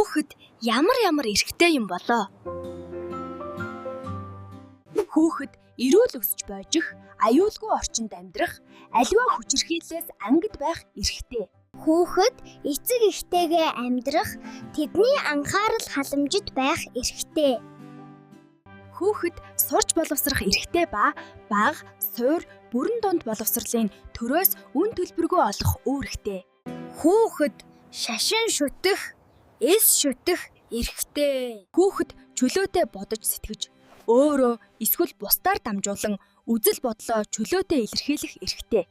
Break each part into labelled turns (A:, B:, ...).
A: Хүүхэд ямар эрхтэй юм болоо. Хүүхэд эрүүл өсч бойжих, аюулгүй орчинд амьдрах, аливаа хүчирхийллээс ангид байх эрхтэй.
B: Хүүхэд эцэг эхтэйгээ амьдрах, тэдний анхаарал халамжид байх эрхтэй.
A: Хүүхэд сурч боловсрох эрхтэй ба бага, суур, бүрэн дунд боловсролын төрөөс үн төлбөргүй олох үүрэгтэй.
B: Хүүхэд шашин шүтэх, эс шүтэх эрхтэй.
A: Хүүхэд чөлөөтэй бодож сэтгэж, өөрөө эсвэл бусдаар дамжуулан үзэл бодлоо чөлөөтэй илэрхийлэх эрхтэй.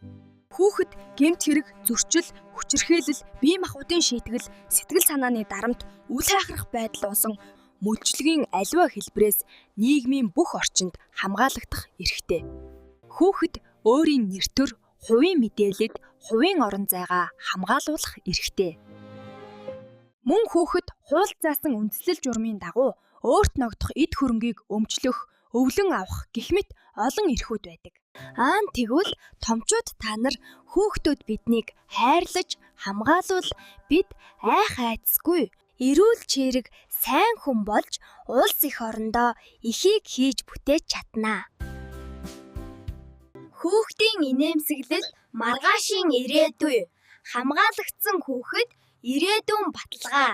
A: Хүүхэд гэмт хэрэг, зөрчил, хүчирхийлэл, бие махбодын шийтгэл, сэтгэл санааны дарамт, үл хайхрах байдал болсон мөлчлөгийн аливаа хэлбэрээс нийгмийн бүх орчинд хамгаалагдах эрхтэй. Хүүхэд өөрийн нэр төр, хувийн мэдээлэлд, хувийн орон зайгаа хамгаалуулах эрхтэй. Мөн хүүхэд хууль заасан үндслэл журмын дагуу өөрт ногдох эд хөрөнгийг өмчлөх, өвлөн авах гэх мэт олон эрхүүд байдаг. Тэгвэл томчууд та нар хүүхдүүд биднийг хайрлаж, хамгаалвал бид айх айцгүй, эрүүл чирэг, сайн хүн болж улс их орондоо ихийг хийж бүтээж чаднаа. Хүүхдийн инээмсэглэл маргаашийн ирээдүй. Хамгаалагдсан хүүхэд ирээдүйн баталгаа.